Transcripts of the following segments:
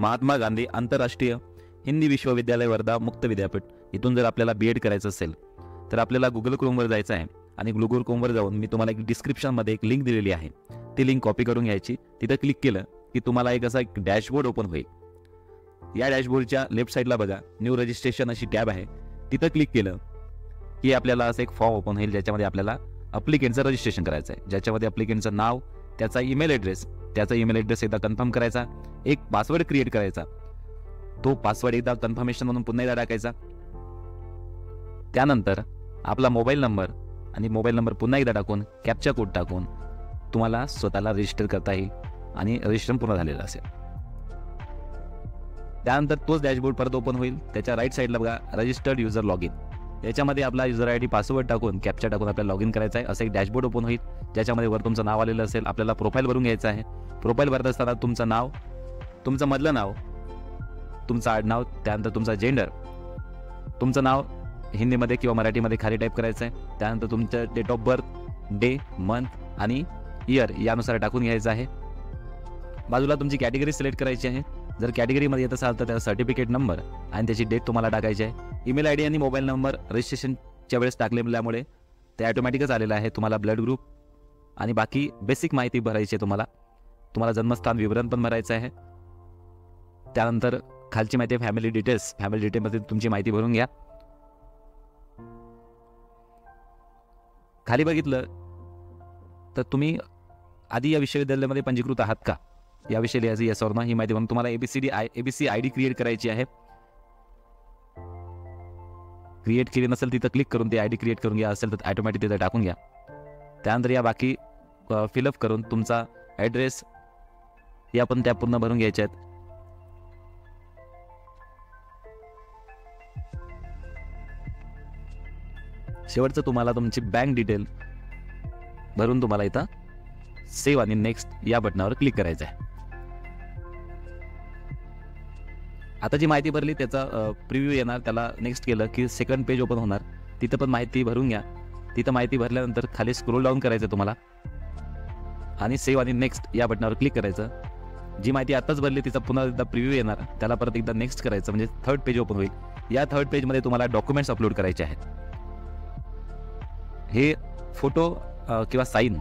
महात्मा गांधी आंतरराष्ट्रीय हिंदी विश्वविद्यालय वर्धा मुक्त विद्यापीठ इथून जर आपल्याला BEd करायचं असेल तर आपल्याला गुगल क्रोमवर जायचं आहे आणि गुगल क्रोमवर जाऊन मी तुम्हाला एक डिस्क्रिप्शनमध्ये एक लिंक दिलेली आहे, ती लिंक कॉपी करून घ्यायची. तिथं क्लिक केलं की तुम्हाला एक असा एक डॅशबोर्ड ओपन होईल. या डॅशबोर्डच्या लेफ्ट साईडला बघा न्यू रजिस्ट्रेशन अशी टॅब आहे. तिथं क्लिक केलं की आपल्याला असं एक फॉर्म ओपन होईल ज्याच्यामध्ये आपल्याला अप्लिकेंटचं रजिस्ट्रेशन करायचं आहे, ज्याच्यामध्ये अप्लिकेंटचं नाव, त्याचा ईमेल ॲड्रेस एकदा कन्फर्म करायचा, एक पासवर्ड क्रिएट करायचा, तो पासवर्ड एकदा कन्फर्मेशन म्हणून पुन्हा एकदा टाकायचा. त्यानंतर आपला मोबाईल नंबर आणि मोबाईल नंबर पुन्हा एकदा टाकून कॅप्चा कोड टाकून तुम्हाला स्वतःला रजिस्टर करता येईल आणि रजिस्ट्रेशन पूर्ण झालेलं असेल. त्यानंतर तोच डॅशबोर्ड परत ओपन होईल. त्याच्या राईट साईडला बघा रजिस्टर्ड युजर लॉग इन, याच्यामध्ये आपला युजर ID पासवर्ड टाकून कॅप्चा टाकून आपल्याला लॉग इन करायचं आहे. असं एक डॅशबोर्ड ओपन होईल ज्याच्यामध्ये वर तुमचं नाव आलेलं असेल. आपल्याला प्रोफाईल भरून घ्यायचं आहे. प्रोफाईल भरत असताना तुमचं नाव, तुमचं मधलं नाव, तुमचं आडनाव, त्यानंतर तुमचा जेंडर, तुमचं नाव हिंदीमध्ये किंवा मराठीमध्ये खाली टाईप करायचं आहे. त्यानंतर तुमचं date of birth, day, month आणि इयर यानुसार टाकून घ्यायचं आहे. बाजूला तुमची कॅटेगरी सिलेक्ट करायची आहे. जर कॅटेगरीमध्ये येत असाल तर त्याचा सर्टिफिकेट नंबर आणि त्याची डेट तुम्हाला टाकायची आहे. ईमेल ID आणि मोबाईल नंबर रजिस्ट्रेशनच्या वेळेस टाकल्यामुळे ते ॲटोमॅटिकच आलेलं आहे. तुम्हाला ब्लड ग्रुप आणि बाकी बेसिक माहिती भरायची आहे. तुम्हाला जन्मस्थान विवरण पण भरायचं आहे. त्यानंतर खालची माहिती आहे फॅमिली डिटेल्समध्ये तुमची माहिती भरून घ्या. खाली बघितलं तर तुम्ही आधी या विश्वविद्यालयामध्ये पंजीकृत आहात का याविषयी लिहायचं येस ऑर नो ही माहिती. म्हणून तुम्हाला ABC ID क्रिएट करायची आहे. क्रिएट केली नसेल तिथं क्लिक करून ती ID क्रिएट करून घ्या, असेल तर ऑटोमॅटिक तिथं टाकून घ्या. त्यानंतर या बाकी फिलअप करून तुमचा ॲड्रेस या पण त्या पूर्ण भरून घ्यायच्या आहेत. शेवटचं तुम्हाला तुमची बँक डिटेल भरून तुम्हाला इथं सेव्ह आणि नेक्स्ट या बटनावर क्लिक करायचं आहे. आता जी माहिती भरली त्याचा प्रिव्ह्यू येणार, त्याला नेक्स्ट केलं की सेकंड पेज ओपन होणार. तिथं पण माहिती भरून घ्या. तिथं माहिती भरल्यानंतर खाली स्क्रोल डाऊन करायचं तुम्हाला आणि सेव्ह आणि नेक्स्ट या बटनावर क्लिक करायचं. जी माहिती आताच भरली तिचा पुन्हा एकदा प्रिव्ह्यू येणार, त्याला परत एकदा नेक्स्ट करायचं म्हणजे थर्ड पेज ओपन होईल. या थर्ड पेजमध्ये तुम्हाला डॉक्युमेंट्स अपलोड करायचे आहेत. हे फोटो किंवा साईन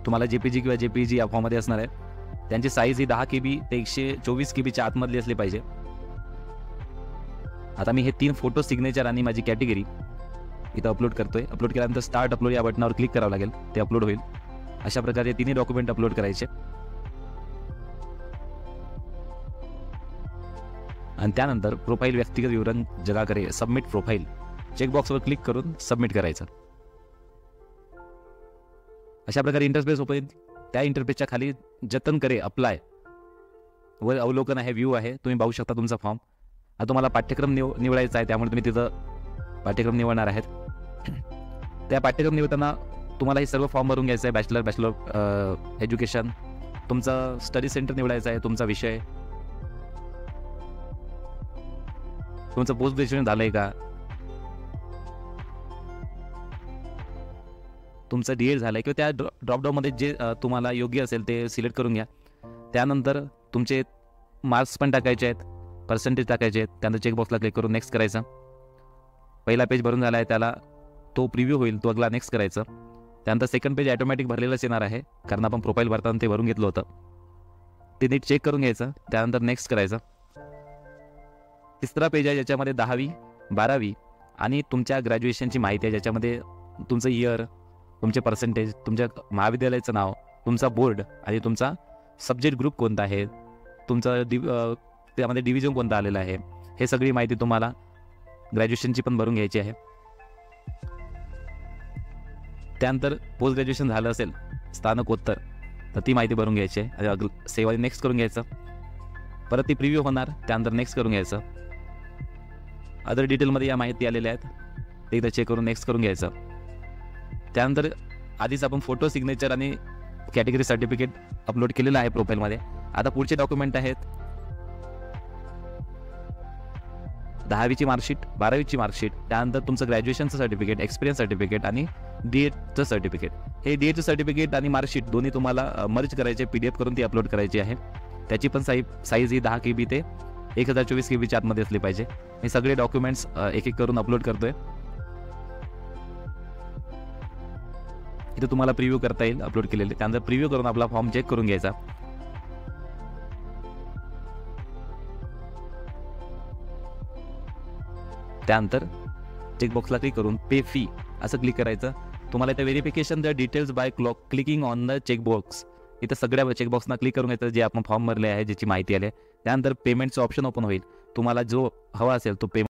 तुम्हाला JPG किंवा JPEG या फॉर्ममध्ये असणार आहे. त्यांची साईज ही 10 KB ते 124 KBच्या आतमधली असली पाहिजे. आता मी हे 3 फोटो, सिग्नेचर आणि माझी कॅटेगरी इथं अपलोड करतोय. अपलोड केल्यानंतर स्टार्ट अपलोड या बटनावर क्लिक करावं लागेल, ते अपलोड होईल. अशा प्रकारे 3 डॉक्युमेंट अपलोड करायचे आणि त्यानंतर प्रोफाईल व्यक्तिगत विवरण जगाकडे सबमिट प्रोफाईल चेकबॉक्सवर क्लिक करून सबमिट करायचं. अशा प्रकारे इंटरफेस ओपन. त्या इंटरफेसच्या खाली जतन करे अप्लाय वर अवलोकन आहे, व्ह्यू आहे, तुम्ही पाहू शकता तुमचा फॉर्म. आता तुम्हाला पाठ्यक्रम निवडायचा आहे, त्यामुळे तुम्ही तिथं पाठ्यक्रम निवडणार आहेत. त्या पाठ्यक्रम निवडताना तुम्हाला हे सर्व फॉर्म भरून घ्यायचं आहे. बॅचलर एज्युकेशन, तुमचा स्टडी सेंटर निवडायचं आहे, तुमचा विषय, तुमचं पोस्ट ग्रॅज्युएशन झालंय का, तुमचं DEd झालंय किंवा त्या ड्रॉपडाऊनमध्ये जे तुम्हाला योग्य असेल ते सिलेक्ट करून घ्या. त्यानंतर तुमचे मार्क्स पण टाकायचे आहेत, पर्सेंटेज टाकायचे आहेत. त्यानंतर चेकबॉक्सला क्लिक करून नेक्स्ट करायचं. पहिला पेज भरून झाला आहे, त्याला तो प्रिव्ह्यू होईल, तो अगला नेक्स्ट करायचं. त्यानंतर सेकंड पेज ऑटोमॅटिक भरलेलंच येणार आहे, कारण आपण प्रोफाईल भरताना ते भरून घेतलं होतं. ते नीट चेक करून घ्यायचं. त्यानंतर नेक्स्ट करायचं. तिसरा पेज आहे ज्याच्यामध्ये 10वी 12वी आणि तुमच्या ग्रॅज्युएशनची माहिती आहे, ज्याच्यामध्ये तुमचं इयर, तुमचे पर्सेंटेज, तुमच्या महाविद्यालयाचं नाव, तुमचा बोर्ड आणि तुमचा सब्जेक्ट ग्रुप कोणता आहे, तुमचं त्यामध्ये डिव्हिजन कोणता आलेला आहे, हे सगळी माहिती तुम्हाला ग्रॅज्युएशनची पण भरून घ्यायची आहे. त्यानंतर पोस्ट ग्रॅज्युएशन झालं असेल स्नातकोत्तर तर ती माहिती भरून घ्यायची आहे आणि सेव्ह आणि नेक्स्ट करून घ्यायचं. परत ती प्रिव्ह्यू होणार, त्यानंतर नेक्स्ट करून घ्यायचं. अदर डिटेलमध्ये या माहिती आलेल्या आहेत, ते एकदा चेक करून नेक्स्ट करून घ्यायचं. त्यानंतर आधीच आपण फोटो, सिग्नेचर आणि कॅटेगरी सर्टिफिकेट अपलोड केलेलं आहे प्रोफाईलमध्ये. आता पुढचे डॉक्युमेंट आहेत 10वीची मार्कशीट, 12वीची मार्कशीट, त्यानंतर तुमचं ग्रॅज्युएशनचं सर्टिफिकेट, एक्सपिरियन्स सर्टिफिकेट आणि DEdचं सर्टिफिकेट. हे DEdचं सर्टिफिकेट आणि मार्कशीट दोन्ही तुम्हाला मर्ज करायचे, PDF करून ती अपलोड करायची आहे. त्याची पण साईज ही 10 KB ते 1024 KBच्या आतमध्ये असली पाहिजे. मी सगळे डॉक्युमेंट्स एक एक करून अपलोड करतोय. इथे तुम्हाला प्रिव्ह्यू करता येईल अपलोड केलेले. त्यानंतर प्रिव्ह्यू करून आपला फॉर्म चेक करून घ्यायचा. त्यानंतर चेकबॉक्सला क्लिक करून पे फी असं क्लिक करायचं. तुम्हाला इथे verification the details by clicking on the checkbox, इथं सगळ्या चेकबॉक्सना क्लिक करून घ्यायचं जे आपण फॉर्म भरले आहे, ज्याची माहिती आली आहे. त्यानंतर पेमेंटचं ऑप्शन ओपन होईल. तुम्हाला जो हवा असेल तो पेमेंट